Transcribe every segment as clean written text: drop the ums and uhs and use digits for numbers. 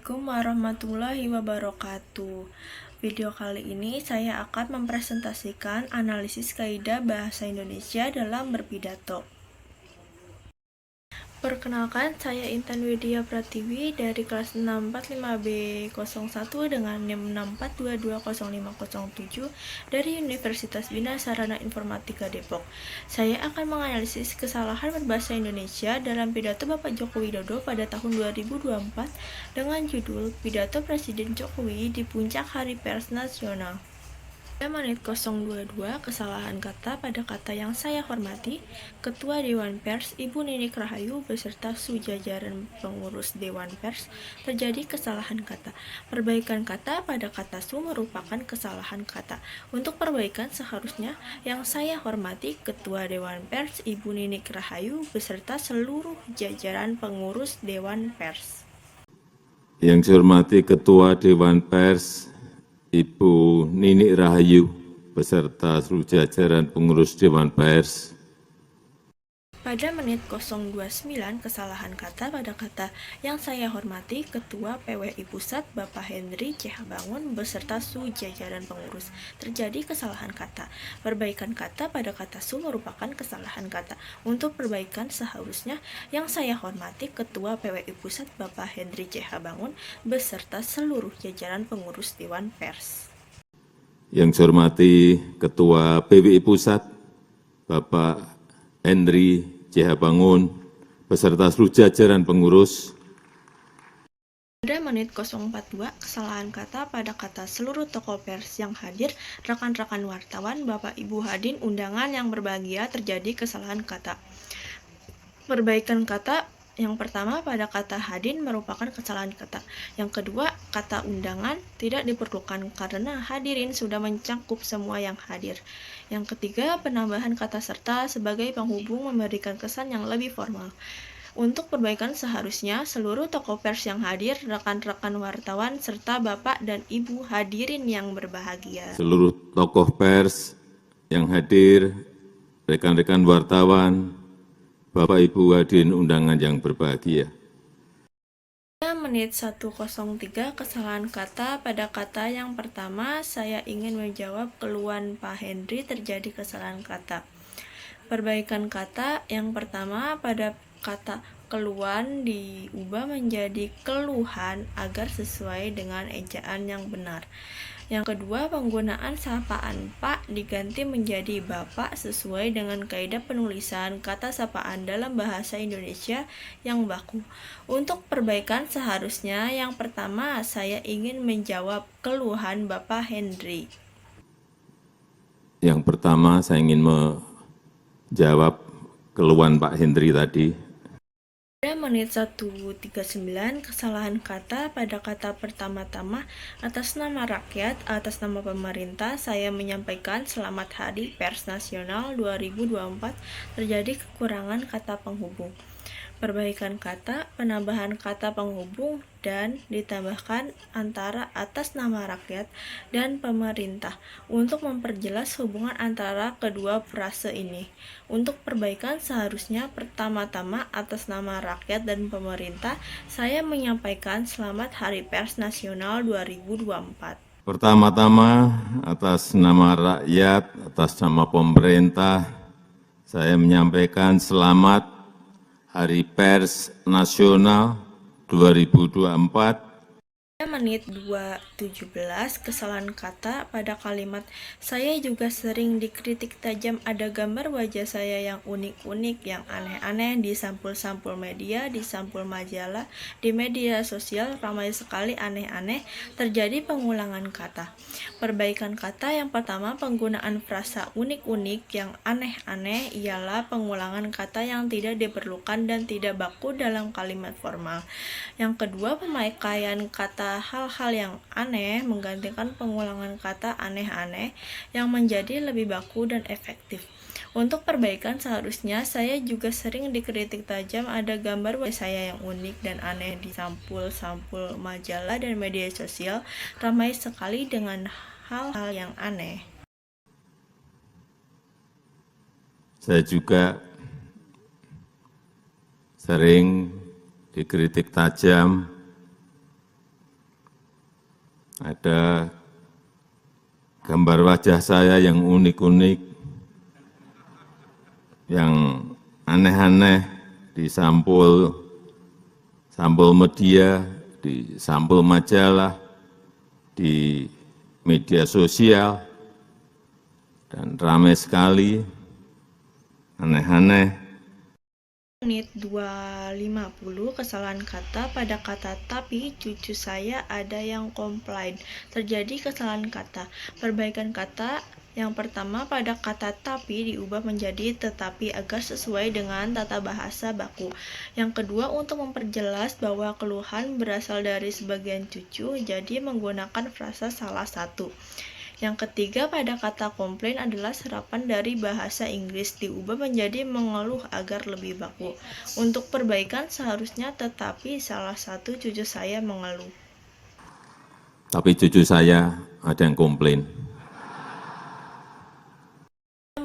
Assalamualaikum warahmatullahi wabarakatuh. Video kali ini saya akan mempresentasikan analisis kaidah bahasa Indonesia dalam berpidato. Perkenalkan, saya Intan Widya Pratiwi dari kelas 645B01 dengan NIM 642205007 dari Universitas Bina Sarana Informatika Depok. Saya akan menganalisis kesalahan berbahasa Indonesia dalam pidato Bapak Joko Widodo pada tahun 2024 dengan judul Pidato Presiden Jokowi di Puncak Hari Pers Nasional. Pada menit 022, kesalahan kata pada kata yang saya hormati, Ketua Dewan Pers Ibu Ninik Rahayu beserta sejajaran pengurus Dewan Pers, terjadi kesalahan kata. Perbaikan kata pada kata su merupakan kesalahan kata. Untuk perbaikan seharusnya yang saya hormati Ketua Dewan Pers Ibu Ninik Rahayu beserta seluruh jajaran pengurus Dewan Pers. Yang saya hormati Ketua Dewan Pers Ibu Ninik Rahayu beserta seluruh jajaran pengurus Dewan Pers. Pada menit 029, kesalahan kata pada kata yang saya hormati Ketua PWI Pusat Bapak Henry C. Bangun beserta su jajaran pengurus. Terjadi kesalahan kata. Perbaikan kata pada kata su merupakan kesalahan kata. Untuk perbaikan seharusnya yang saya hormati Ketua PWI Pusat Bapak Henry C. Bangun beserta seluruh jajaran pengurus Dewan Pers. Yang saya hormati Ketua PWI Pusat Bapak Henry C. Bangun beserta seluruh jajaran pengurus. Pada menit 042, kesalahan kata pada kata seluruh tokoh pers yang hadir, rekan-rekan wartawan, Bapak Ibu hadirin undangan yang berbahagia, terjadi kesalahan kata. Perbaikan kata yang pertama pada kata hadirin merupakan kesalahan kata. Yang kedua, kata undangan tidak diperlukan karena hadirin sudah mencakup semua yang hadir. Yang ketiga, penambahan kata serta sebagai penghubung memberikan kesan yang lebih formal. Untuk perbaikan seharusnya seluruh tokoh pers yang hadir, rekan-rekan wartawan, serta Bapak dan Ibu hadirin yang berbahagia. Seluruh tokoh pers yang hadir, rekan-rekan wartawan, Bapak Ibu hadirin undangan yang berbahagia. Pada menit 103, kesalahan kata pada kata yang pertama, saya ingin menjawab keluhan Pak Henry, terjadi kesalahan kata. Perbaikan kata yang pertama pada kata keluhan diubah menjadi keluhan agar sesuai dengan ejaan yang benar. Yang kedua, penggunaan sapaan Pak diganti menjadi Bapak sesuai dengan kaidah penulisan kata sapaan dalam bahasa Indonesia yang baku. Untuk perbaikan seharusnya yang pertama, saya ingin menjawab keluhan Bapak Henry. Yang pertama saya ingin menjawab keluhan Pak Henry tadi. Pada menit 139, kesalahan kata pada kata pertama-tama atas nama rakyat, atas nama pemerintah, saya menyampaikan Selamat Hari Pers Nasional 2024, terjadi kekurangan kata penghubung. Perbaikan kata, penambahan kata penghubung dan ditambahkan antara atas nama rakyat dan pemerintah untuk memperjelas hubungan antara kedua frase ini. Untuk perbaikan seharusnya pertama-tama atas nama rakyat dan pemerintah, saya menyampaikan Selamat Hari Pers Nasional 2024. Pertama-tama atas nama rakyat, atas nama pemerintah, saya menyampaikan selamat Hari Pers Nasional 2024. Pada menit 2:17, kesalahan kata pada kalimat saya juga sering dikritik tajam, ada gambar wajah saya yang unik-unik, yang aneh-aneh di sampul-sampul media, di sampul majalah, di media sosial, ramai sekali aneh-aneh, terjadi pengulangan kata. Perbaikan kata yang pertama, penggunaan frasa unik-unik yang aneh-aneh ialah pengulangan kata yang tidak diperlukan dan tidak baku dalam kalimat formal. Yang kedua, pemakaian kata hal-hal yang aneh menggantikan pengulangan kata aneh-aneh yang menjadi lebih baku dan efektif. Untuk perbaikan seharusnya saya juga sering dikritik tajam, ada gambar wajah saya yang unik dan aneh di sampul-sampul majalah dan media sosial, ramai sekali dengan hal-hal yang aneh. Saya juga sering dikritik tajam, Ada gambar wajah saya yang unik-unik, yang aneh-aneh di sampul media, di sampul majalah, di media sosial, dan ramai sekali, aneh-aneh. Menit 2.50 kesalahan kata pada kata tapi cucu saya ada yang komplain. Terjadi kesalahan kata. Perbaikan kata yang pertama pada kata tapi diubah menjadi tetapi agar sesuai dengan tata bahasa baku. Yang kedua untuk memperjelas bahwa keluhan berasal dari sebagian cucu jadi menggunakan frasa salah satu. Yang ketiga pada kata komplain adalah serapan dari bahasa Inggris diubah menjadi mengeluh agar lebih baku. Untuk perbaikan seharusnya tetapi salah satu cucu saya mengeluh. Tapi cucu saya ada yang komplain.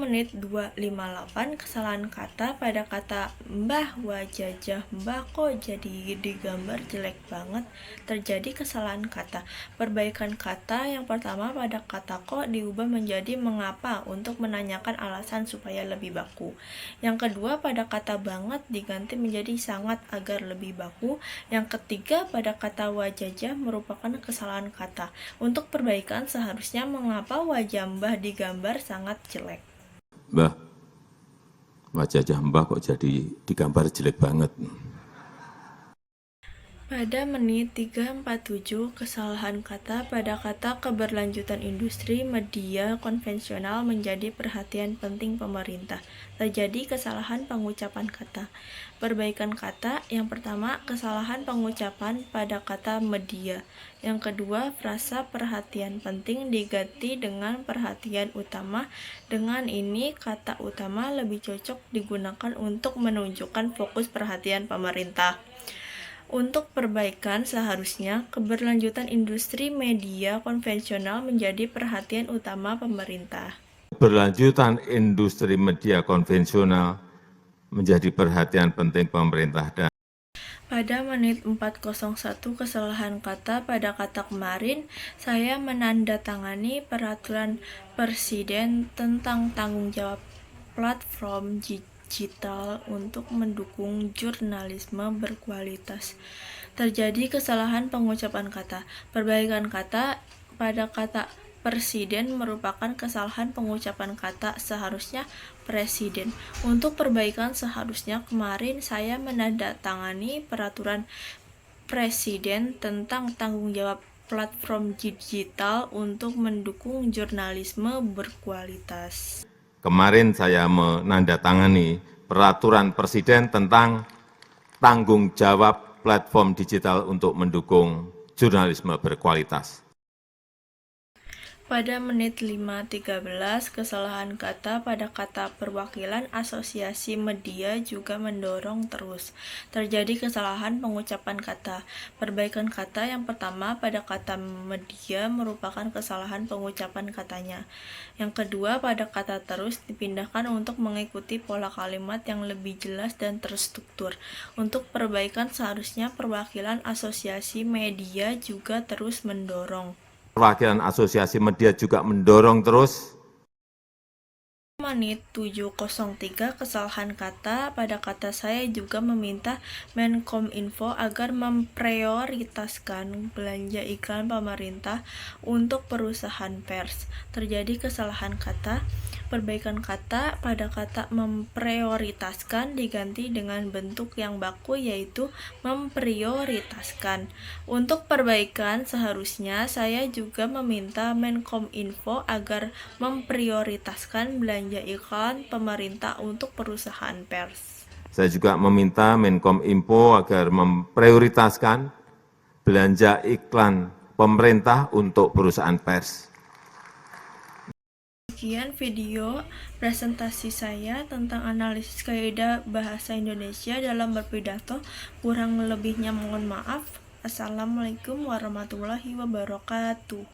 Menit 2.58 kesalahan kata pada kata mbah wajajah mbah kok jadi digambar jelek banget. Terjadi kesalahan kata. Perbaikan kata yang pertama pada kata kok diubah menjadi mengapa untuk menanyakan alasan supaya lebih baku. Yang kedua pada kata banget diganti menjadi sangat agar lebih baku. Yang ketiga pada kata wajajah merupakan kesalahan kata. Untuk perbaikan seharusnya mengapa wajah mbah digambar sangat jelek. Mbah, wajah mbah kok jadi digambar jelek banget. Pada menit 3.47, kesalahan kata pada kata keberlanjutan industri media konvensional menjadi perhatian penting pemerintah. Terjadi kesalahan pengucapan kata. Perbaikan kata yang pertama, kesalahan pengucapan pada kata media. Yang kedua, frasa perhatian penting diganti dengan perhatian utama. Dengan ini, kata utama lebih cocok digunakan untuk menunjukkan fokus perhatian pemerintah. Untuk perbaikan seharusnya keberlanjutan industri media konvensional menjadi perhatian utama pemerintah. Keberlanjutan industri media konvensional menjadi perhatian penting pemerintah dan pada menit 4.01 kesalahan kata pada kata kemarin, saya menandatangani peraturan Presiden tentang tanggung jawab platform digital untuk mendukung jurnalisme berkualitas. Terjadi kesalahan pengucapan kata. Perbaikan kata pada kata Presiden merupakan kesalahan pengucapan kata seharusnya presiden. Untuk perbaikan seharusnya kemarin saya menandatangani peraturan presiden tentang tanggung jawab platform digital untuk mendukung jurnalisme berkualitas. kemarin saya menandatangani peraturan presiden tentang tanggung jawab platform digital untuk mendukung jurnalisme berkualitas. Pada menit 5.13, kesalahan kata pada kata perwakilan asosiasi media juga mendorong terus. Terjadi kesalahan pengucapan kata. Perbaikan kata yang pertama pada kata media merupakan kesalahan pengucapan katanya. Yang kedua pada kata terus dipindahkan untuk mengikuti pola kalimat yang lebih jelas dan terstruktur. Untuk perbaikan seharusnya perwakilan asosiasi media juga terus mendorong. Perwakilan asosiasi media juga mendorong terus. Menit 7.03 kesalahan kata pada kata saya juga meminta Menkominfo agar memprioritaskan belanja iklan pemerintah untuk perusahaan pers. Terjadi kesalahan kata. Perbaikan kata pada kata memprioritaskan diganti dengan bentuk yang baku yaitu memprioritaskan. Untuk perbaikan seharusnya saya juga meminta Menkominfo agar memprioritaskan belanja iklan pemerintah untuk perusahaan pers. Saya juga meminta Menkominfo agar memprioritaskan belanja iklan pemerintah untuk perusahaan pers. Sekian video presentasi saya tentang analisis kaidah bahasa Indonesia dalam berpidato. Kurang lebihnya mohon maaf. Assalamualaikum warahmatullahi wabarakatuh.